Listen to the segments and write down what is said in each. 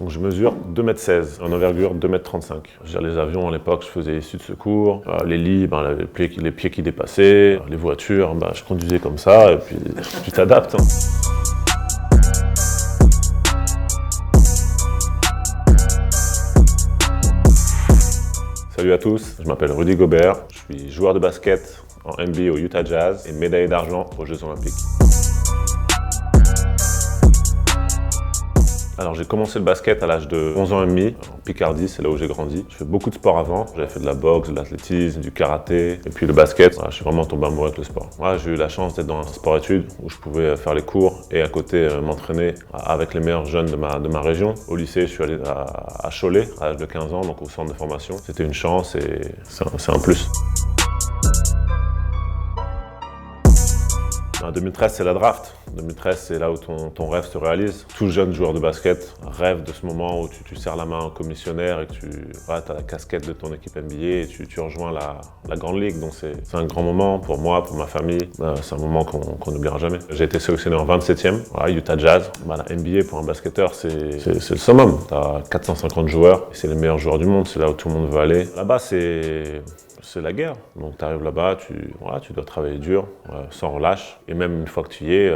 Donc je mesure 2,16 m, en envergure 2,35 m. Je veux dire, les avions à l'époque, je faisais issu de secours. Les lits, les pieds qui dépassaient. Les voitures, je conduisais comme ça et puis tu t'adaptes. Salut à tous, je m'appelle Rudy Gobert, je suis joueur de basket en NBA au Utah Jazz et médaillé d'argent aux Jeux Olympiques. Alors j'ai commencé le basket à l'âge de 11 ans et demi, en Picardie, c'est là où j'ai grandi. Je fais beaucoup de sport avant, j'avais fait de la boxe, de l'athlétisme, du karaté, et puis le basket. Voilà, je suis vraiment tombé amoureux avec le sport. Voilà, j'ai eu la chance d'être dans un sport-études où je pouvais faire les cours et à côté m'entraîner avec les meilleurs jeunes de ma région. Au lycée, je suis allé à Cholet à l'âge de 15 ans, donc au centre de formation. C'était une chance et c'est un plus. En 2013, c'est la draft. 2013, c'est là où ton rêve se réalise. Tout jeune joueur de basket rêve de ce moment où tu serres la main au commissionnaire et que tu as la casquette de ton équipe NBA et tu rejoins la grande ligue. Donc c'est un grand moment pour moi, pour ma famille. C'est un moment qu'on n'oubliera jamais. J'ai été sélectionné en 27e, voilà, Utah Jazz. La NBA pour un basketteur, c'est le summum. Tu as 450 joueurs et c'est les meilleurs joueurs du monde. C'est là où tout le monde veut aller. Là-bas, c'est la guerre. Donc tu arrives là-bas, tu dois travailler dur, sans relâche. Et même une fois que tu y es,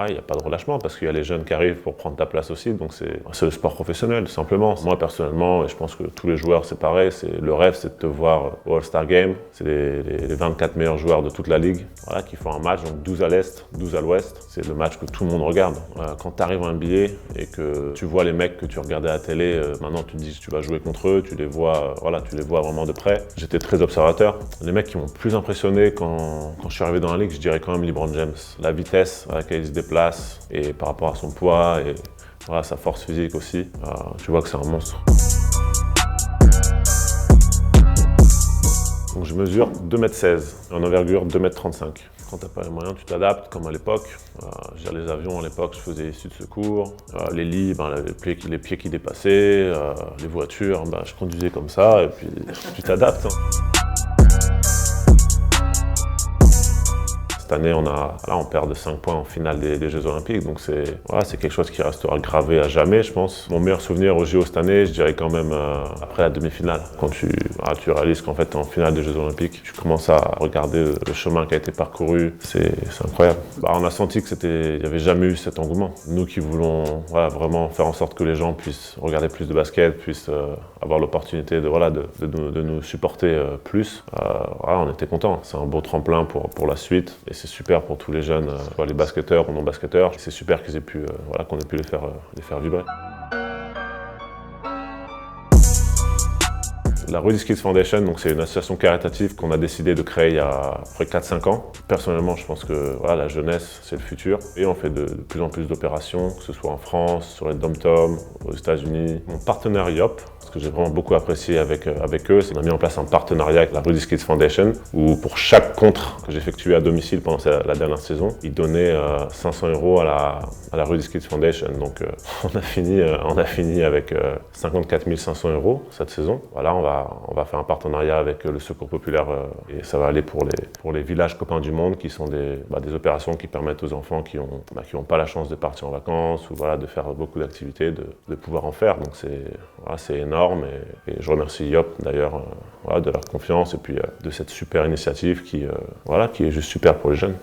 il n'y a pas de relâchement parce qu'il y a les jeunes qui arrivent pour prendre ta place aussi. Donc c'est le sport professionnel, simplement. Moi, personnellement, et je pense que tous les joueurs, c'est pareil. Le rêve, c'est de te voir au All-Star Game. C'est les 24 meilleurs joueurs de toute la ligue qui font un match. Donc 12 à l'Est, 12 à l'Ouest. C'est le match que tout le monde regarde. Quand tu arrives en NBA et que tu vois les mecs que tu regardais à la télé, maintenant tu te dis que tu vas jouer contre eux, tu les vois vraiment de près. J'étais très observateur. Les mecs qui m'ont plus impressionné quand je suis arrivé dans la ligue, je dirais quand même LeBron James. La vitesse à laquelle il se déplace et par rapport à son poids et sa force physique aussi, tu vois que c'est un monstre. Donc je mesure 2,16 m, en envergure 2,35 m. Quand t'as pas les moyens, tu t'adaptes, comme à l'époque. Les avions à l'époque, je faisais issu de secours. Les lits, les pieds qui dépassaient. Les voitures, je conduisais comme ça et puis tu t'adaptes. Cette année, on perd de 5 points en finale des Jeux Olympiques, donc c'est quelque chose qui restera gravé à jamais, je pense. Mon meilleur souvenir aux JO cette année, je dirais quand même après la demi-finale. Quand tu réalises qu'en fait, en finale des Jeux Olympiques, tu commences à regarder le chemin qui a été parcouru, c'est incroyable. On a senti qu'il n'y avait jamais eu cet engouement. Nous qui voulons vraiment faire en sorte que les gens puissent regarder plus de basket, puissent avoir l'opportunité de nous supporter plus, on était contents. C'est un beau tremplin pour la suite. Et c'est super pour tous les jeunes, les basketteurs ou non basketteurs. C'est super qu'ils aient pu, qu'on ait pu les faire vibrer. La Rudy's Kids Foundation, c'est une association caritative qu'on a décidé de créer il y a à peu près 4-5 ans. Personnellement, je pense que la jeunesse, c'est le futur. Et on fait de plus en plus d'opérations, que ce soit en France, sur les dom-toms, aux États-Unis. Mon partenaire YOP, ce que j'ai vraiment beaucoup apprécié avec eux, c'est qu'on a mis en place un partenariat avec la Rudy's Kids Foundation, où pour chaque contre que j'effectuais à domicile pendant la dernière saison, ils donnaient 500 € à la Rudy's Kids Foundation. Donc on a fini avec 54 500 € cette saison. Voilà, on va faire un partenariat avec le Secours Populaire et ça va aller pour les villages copains du monde qui sont des opérations qui permettent aux enfants qui ont pas la chance de partir en vacances ou de faire beaucoup d'activités, de pouvoir en faire. Donc c'est énorme et je remercie YOP d'ailleurs de leur confiance et puis de cette super initiative qui est juste super pour les jeunes.